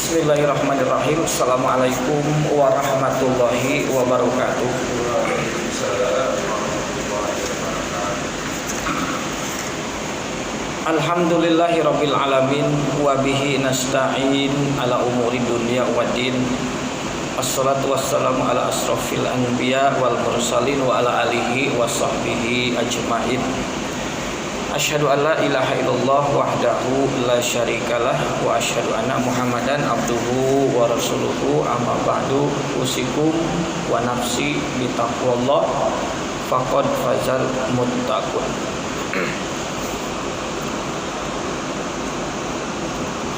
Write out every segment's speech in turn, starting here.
Bismillahirrahmanirrahim. Assalamualaikum warahmatullahi wabarakatuh. Alhamdulillahirabbil alamin wa bihi nasta'in ala umuri dunya waddin. Wassalatu wassalamu ala asrofil anbiya wal mursalin wa ala alihi wa sahbihi ajma'in. Asyhadu an la ilaha illallah wahdahu la syarikalah wa asyhadu anna Muhammadan abduhu wa rasuluhu amma ba'du. Usikum wa nafsi bitaqwallah faqad fazal muttaqun.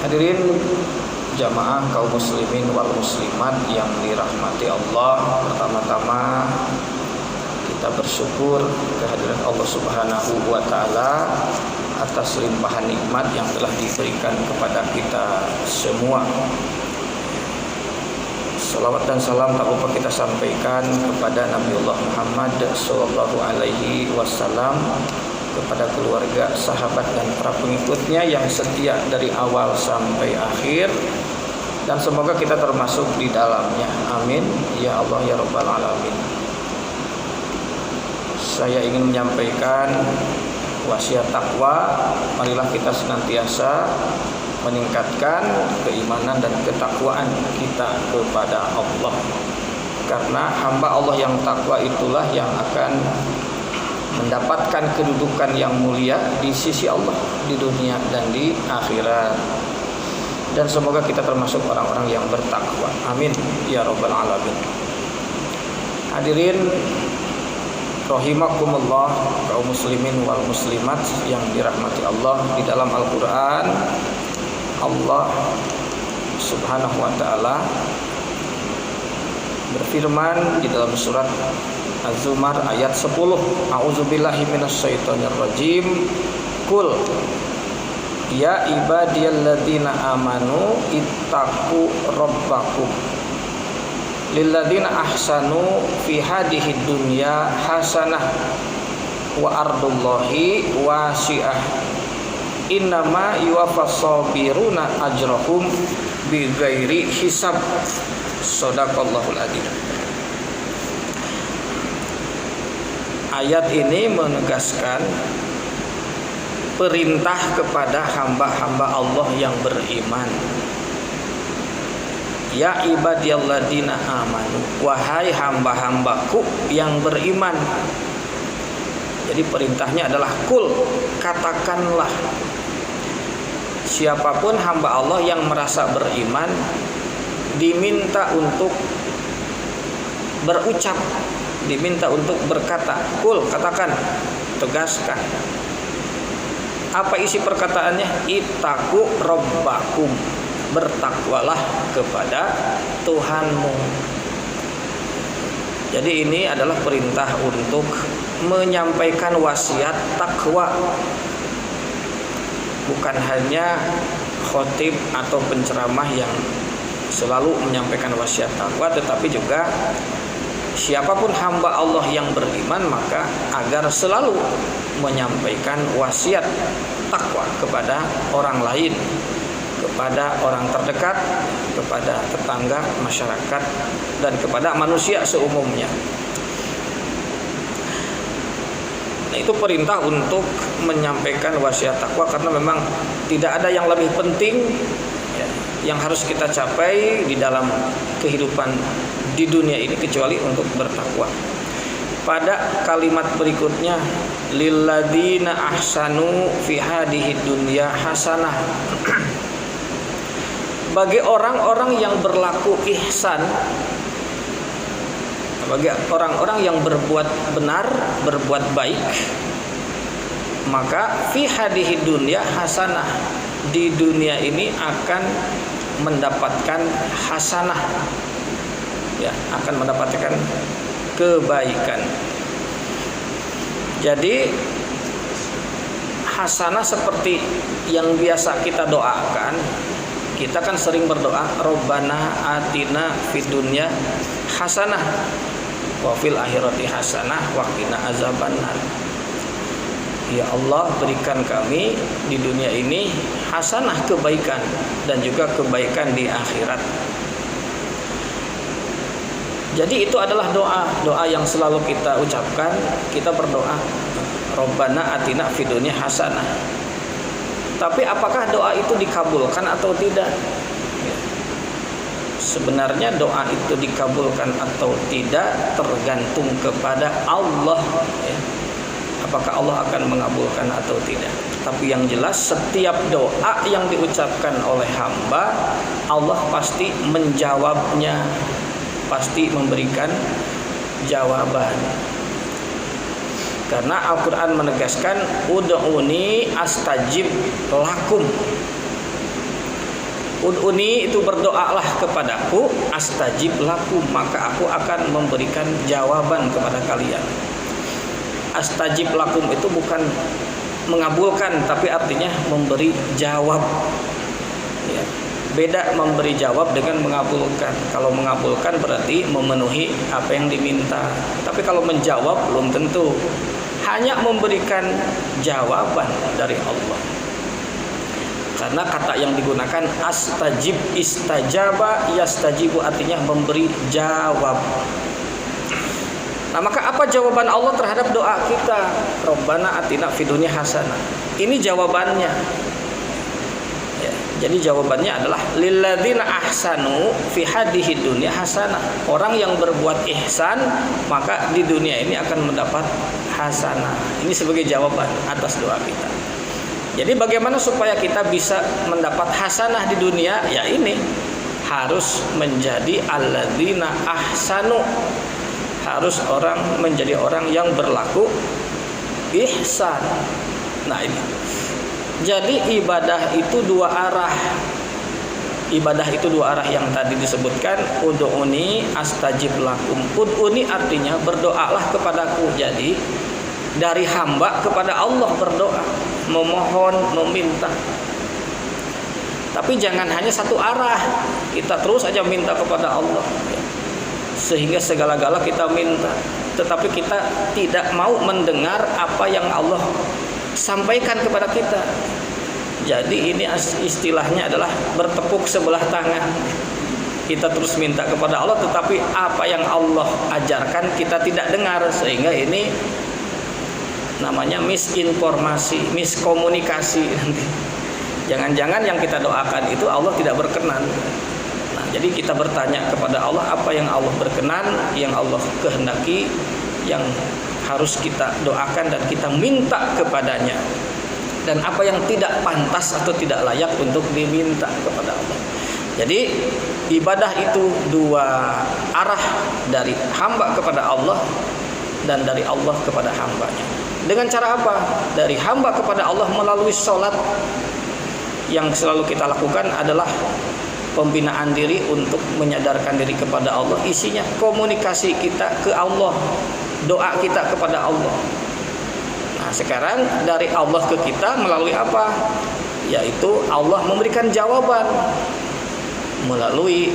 Hadirin jamaah kaum muslimin wal muslimat yang dirahmati Allah, pertama-tama kita bersyukur kehadiran Allah Subhanahu wa taala atas limpahan nikmat yang telah diberikan kepada kita semua. Salawat dan salam tak lupa kita sampaikan kepada Nabiullah Muhammad sallallahu alaihi wasallam, kepada keluarga, sahabat dan para pengikutnya yang setia dari awal sampai akhir, dan semoga kita termasuk di dalamnya. Amin ya Allah ya rabbal alamin. Saya ingin menyampaikan wasiat takwa. Marilah kita senantiasa meningkatkan keimanan dan ketakwaan kita kepada Allah, karena hamba Allah yang takwa itulah yang akan mendapatkan kedudukan yang mulia di sisi Allah di dunia dan di akhirat. Dan semoga kita termasuk orang-orang yang bertakwa. Amin ya rabbal alamin. Hadirin rahimakumullah, kaum muslimin wal muslimat yang dirahmati Allah. Di dalam Al-Quran, Allah Subhanahu wa ta'ala berfirman di dalam surat Az-Zumar ayat 10, A'udzubillahi minasyaitonirrajim. Qul ya ibadiyalladzina amanu ittaqu rabbakum lilladzina ahsanu fi hadhihi dunya hasanah wa ardullahi wasi'ah innama yuwaffas sabiruna ajrahum bighairi hisab. Shadaqallahul adzim. Ayat ini menegaskan perintah kepada hamba-hamba Allah yang beriman. Ya ibadiyalladzina amanu, wahai hamba-hambaku yang beriman. Jadi perintahnya adalah kul, katakanlah. Siapapun hamba Allah yang merasa beriman diminta untuk berucap, diminta untuk berkata. Kul, katakan, tegaskan. Apa isi perkataannya? Ittaqu rabbakum, bertakwalah kepada Tuhanmu. Jadi ini adalah perintah untuk menyampaikan wasiat takwa. Bukan hanya khotib atau penceramah yang selalu menyampaikan wasiat takwa, tetapi juga siapapun hamba Allah yang beriman maka agar selalu menyampaikan wasiat takwa kepada orang lain, kepada orang terdekat, kepada tetangga, masyarakat, dan kepada manusia seumumnya. Nah, itu perintah untuk menyampaikan wasiat takwa, karena memang tidak ada yang lebih penting ya, yang harus kita capai di dalam kehidupan di dunia ini kecuali untuk bertakwa. Pada kalimat berikutnya, lilladzina ahsanu fi hadhihi dunya hasanah. Bagi orang-orang yang berlaku ihsan, bagi orang-orang yang berbuat benar, berbuat baik, maka fi hadhihi dunya hasanah, di dunia ini akan mendapatkan hasanah, ya, akan mendapatkan kebaikan. Jadi hasanah seperti yang biasa kita doakan. Kita kan sering berdoa, Rabbana atina fid dunya hasanah wa fil akhirati hasanah wa qina azabannar. Ya Allah, berikan kami di dunia ini hasanah, kebaikan, dan juga kebaikan di akhirat. Jadi itu adalah doa yang selalu kita ucapkan. Kita berdoa, Rabbana atina fid dunya hasanah. Tapi apakah doa itu dikabulkan atau tidak? Sebenarnya doa itu dikabulkan atau tidak tergantung kepada Allah, ya. Apakah Allah akan mengabulkan atau tidak. Tapi yang jelas setiap doa yang diucapkan oleh hamba, Allah pasti menjawabnya, pasti memberikan jawaban. Karena Al-Quran menegaskan, ud'uni astajib lakum. Ud'uni itu berdoalah kepadaku, astajib lakum, maka aku akan memberikan jawaban kepada kalian. Astajib lakum itu bukan mengabulkan, tapi artinya memberi jawab, ya. Beda memberi jawab dengan mengabulkan. Kalau mengabulkan berarti memenuhi apa yang diminta, tapi kalau menjawab belum tentu. Hanya memberikan jawaban dari Allah. Karena kata yang digunakan astajib, istajaba, yastajibu, artinya memberi jawab. Nah, maka apa jawaban Allah terhadap doa kita? Rabbana atina fid dunya hasanah. Ini jawabannya. Ya, jadi jawabannya adalah lilladzina ahsanu fi hadhihi dunya hasanah. Orang yang berbuat ihsan, maka di dunia ini akan mendapat hasanah. Ini sebagai jawaban atas doa kita. Jadi bagaimana supaya kita bisa mendapat hasanah di dunia? Ya ini, harus menjadi alladzina ahsanu. Harus menjadi orang yang berlaku ihsan. Nah ini. Jadi ibadah itu dua arah. Ibadah itu dua arah yang tadi disebutkan. Ud'uni astajib lakum. Ud'uni artinya berdoalah kepadaku. Jadi dari hamba kepada Allah berdoa, memohon, meminta. Tapi jangan hanya satu arah. Kita terus aja minta kepada Allah, sehingga segala-gala kita minta, tetapi kita tidak mau mendengar apa yang Allah sampaikan kepada kita. Jadi ini istilahnya adalah bertepuk sebelah tangan. Kita terus minta kepada Allah, tetapi apa yang Allah ajarkan kita tidak dengar, sehingga ini namanya misinformasi, miskomunikasi nanti. Jangan-jangan yang kita doakan itu Allah tidak berkenan. Jadi kita bertanya kepada Allah apa yang Allah berkenan, yang Allah kehendaki, yang harus kita doakan dan kita minta kepadanya, dan apa yang tidak pantas atau tidak layak untuk diminta kepada Allah. Jadi ibadah itu dua arah, dari hamba kepada Allah dan dari Allah kepada hambanya. Dengan cara apa? Dari hamba kepada Allah melalui sholat. Yang selalu kita lakukan adalah pembinaan diri untuk menyadarkan diri kepada Allah. Isinya komunikasi kita ke Allah, doa kita kepada Allah. Nah sekarang dari Allah ke kita melalui apa? Yaitu Allah memberikan jawaban melalui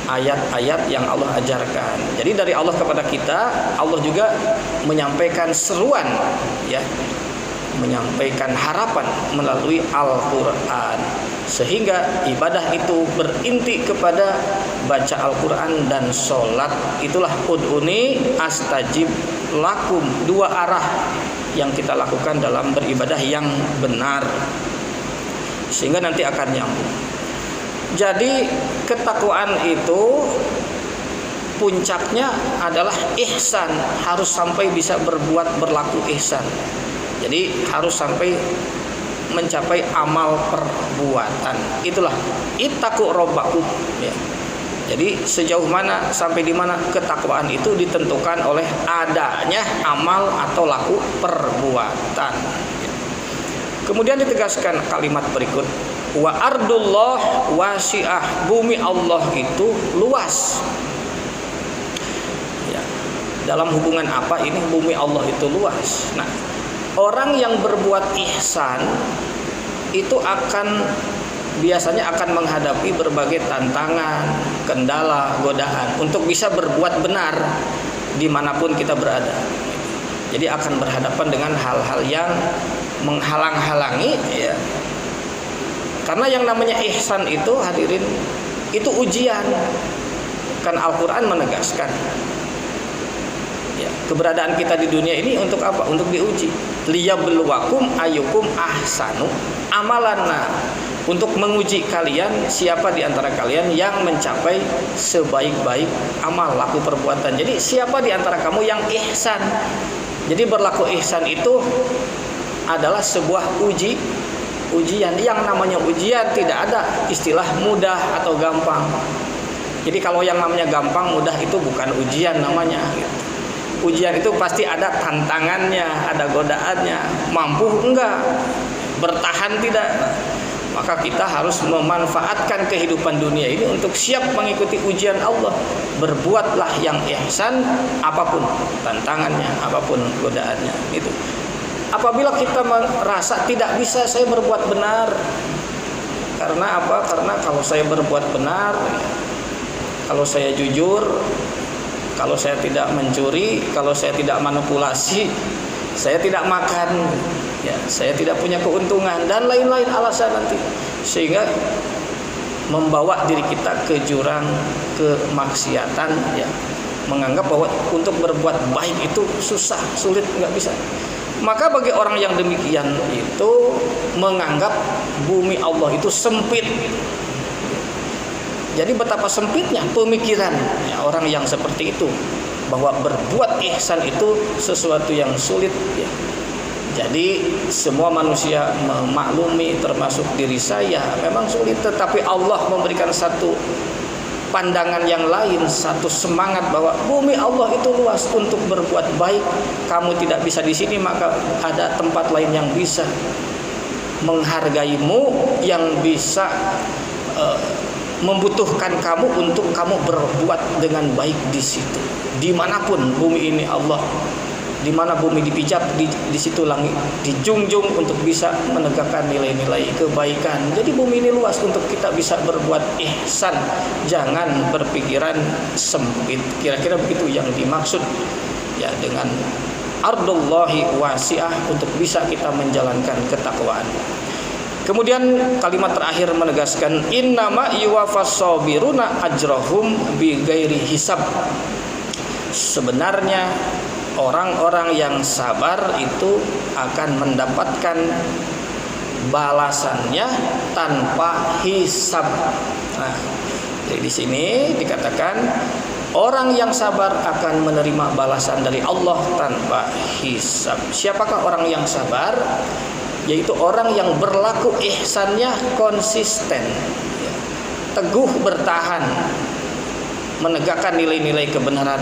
ayat-ayat yang Allah ajarkan. Jadi dari Allah kepada kita, Allah juga menyampaikan seruan, ya, menyampaikan harapan melalui Al-Quran, sehingga ibadah itu berinti kepada baca Al-Quran dan sholat. Itulah ud'uni astajib lakum, dua arah yang kita lakukan dalam beribadah yang benar, sehingga nanti akan nyambung. Jadi ketakwaan itu puncaknya adalah ihsan, harus sampai bisa berlaku ihsan. Jadi harus sampai mencapai amal perbuatan. Itulah ittaqu rabbakum, ya. Jadi sejauh mana, sampai di mana ketakwaan itu ditentukan oleh adanya amal atau laku perbuatan. Kemudian ditegaskan kalimat berikut, wa ardullah wasi'ah, bumi Allah itu luas. Ya. Dalam hubungan apa ini bumi Allah itu luas? Nah, orang yang berbuat ihsan itu biasanya akan menghadapi berbagai tantangan, kendala, godaan untuk bisa berbuat benar dimanapun kita berada. Jadi akan berhadapan dengan hal-hal yang menghalang-halangi ya. Karena yang namanya ihsan itu hadirin itu ujian. Kan Al-Qur'an menegaskan ya, keberadaan kita di dunia ini untuk apa? Untuk diuji. Liyabluwakum ayyukum ahsanu amalanna. Untuk menguji kalian siapa di antara kalian yang mencapai sebaik-baik amal laku perbuatan. Jadi siapa di antara kamu yang ihsan. Jadi berlaku ihsan itu adalah sebuah ujian. Yang namanya ujian tidak ada istilah mudah atau gampang. Jadi kalau yang namanya gampang, mudah itu bukan ujian namanya. Ujian itu pasti ada tantangannya, ada godaannya. Mampu enggak? Bertahan tidak? Maka kita harus memanfaatkan kehidupan dunia ini untuk siap mengikuti ujian Allah. Berbuatlah yang ihsan apapun tantangannya, apapun godaannya. Itu. Apabila kita merasa tidak bisa saya berbuat benar. Karena apa? Karena kalau saya berbuat benar, kalau saya jujur, kalau saya tidak mencuri, kalau saya tidak manipulasi, saya tidak makan, ya, saya tidak punya keuntungan dan lain-lain alasan nanti, sehingga membawa diri kita ke jurang kemaksiatan, ya, menganggap bahwa untuk berbuat baik itu susah, sulit, nggak bisa. Maka bagi orang yang demikian itu menganggap bumi Allah itu sempit. Jadi betapa sempitnya pemikiran ya, orang yang seperti itu, bahwa berbuat ihsan itu sesuatu yang sulit ya. Jadi semua manusia memaklumi termasuk diri saya memang sulit, tetapi Allah memberikan satu pandangan yang lain, satu semangat bahwa bumi Allah itu luas untuk berbuat baik. Kamu tidak bisa di sini, maka ada tempat lain yang bisa menghargaimu, yang bisa membutuhkan kamu untuk kamu berbuat dengan baik di situ. Dimanapun bumi ini Allah, di mana bumi dipijak, di situ langit dijunjung untuk bisa menegakkan nilai-nilai kebaikan. Jadi bumi ini luas untuk kita bisa berbuat ihsan. Jangan berpikiran sempit. Kira-kira begitu yang dimaksud ya dengan ardullahi wasi'ah, untuk bisa kita menjalankan ketakwaan. Kemudian kalimat terakhir menegaskan innama yuwaffas sabiruna ajrahum bighairi hisab. Sebenarnya orang-orang yang sabar itu akan mendapatkan balasannya tanpa hisab. Nah, jadi di sini dikatakan orang yang sabar akan menerima balasan dari Allah tanpa hisab. Siapakah orang yang sabar? Yaitu orang yang berlaku ihsannya konsisten, teguh bertahan, menegakkan nilai-nilai kebenaran,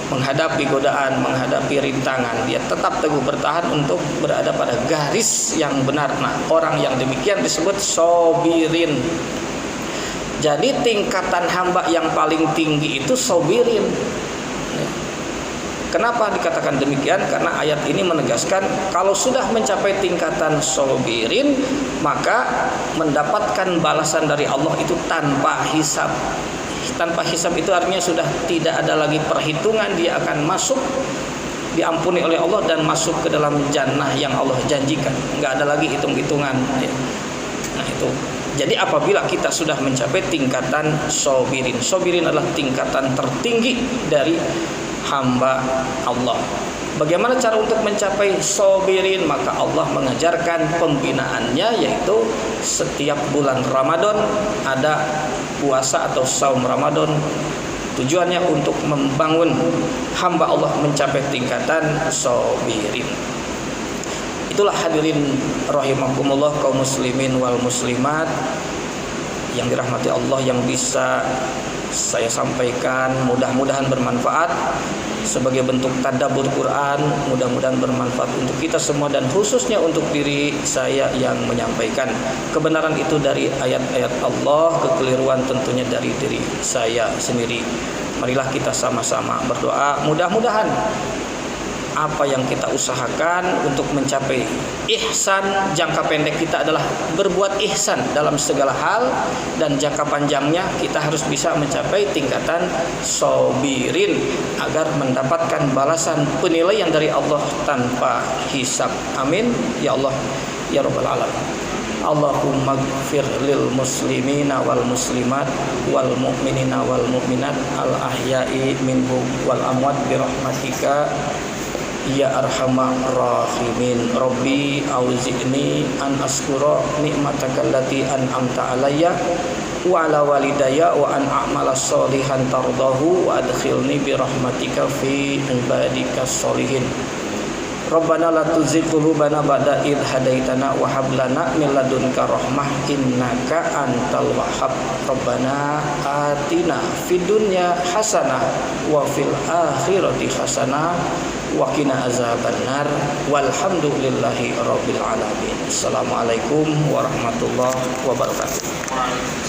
menghadapi godaan, menghadapi rintangan, dia tetap teguh bertahan untuk berada pada garis yang benar. Nah, orang yang demikian disebut sobirin. Jadi tingkatan hamba yang paling tinggi itu sobirin. Kenapa dikatakan demikian? Karena ayat ini menegaskan kalau sudah mencapai tingkatan sobirin, maka mendapatkan balasan dari Allah itu tanpa hisab. Tanpa hisab itu artinya sudah tidak ada lagi perhitungan, dia akan masuk, diampuni oleh Allah dan masuk ke dalam jannah yang Allah janjikan. Nggak ada lagi hitung-hitungan. Nah itu. Jadi apabila kita sudah mencapai tingkatan sobirin, sobirin adalah tingkatan tertinggi dari hamba Allah. Bagaimana cara untuk mencapai sobirin? Maka Allah mengajarkan pembinaannya, yaitu setiap bulan Ramadan ada puasa atau saum Ramadan. Tujuannya untuk membangun hamba Allah mencapai tingkatan sobirin. Itulah hadirin rahimakumullah kaum muslimin wal muslimat yang dirahmati Allah, yang bisa saya sampaikan mudah-mudahan bermanfaat sebagai bentuk tadabbur Quran. Mudah-mudahan bermanfaat untuk kita semua dan khususnya untuk diri saya yang menyampaikan. Kebenaran itu dari ayat-ayat Allah, kekeliruan tentunya dari diri saya sendiri. Marilah kita sama-sama berdoa, mudah-mudahan apa yang kita usahakan untuk mencapai ihsan. Jangka pendek kita adalah berbuat ihsan dalam segala hal, dan jangka panjangnya kita harus bisa mencapai tingkatan sabirin agar mendapatkan balasan penilaian dari Allah tanpa hisab. Amin ya Allah ya rabbal alamin. Allahumma gfir lil muslimina wal muslimat wal mu'minina wal mu'minat al ahya'i minhum wal amwat bi rahmatika ya arhamar rahimin. Rabbi auzi'ni an askura ni'mataka allati an'amta alayya wa ala walidayya wa an a'mala sholihan tardahu wa adkhilni bi rahmatika fi ibadikas sholihin. Rabbana la tuzigh qulubana ba'da idh hadaitana wa hab lana min ladunka rahmah innaka antal wahhab. Rabbana atina fid dunya hasanah wa fil akhirati hasanah wa qina azabannar walhamdulillahi rabbil alamin. Assalamualaikum warahmatullahi wabarakatuh.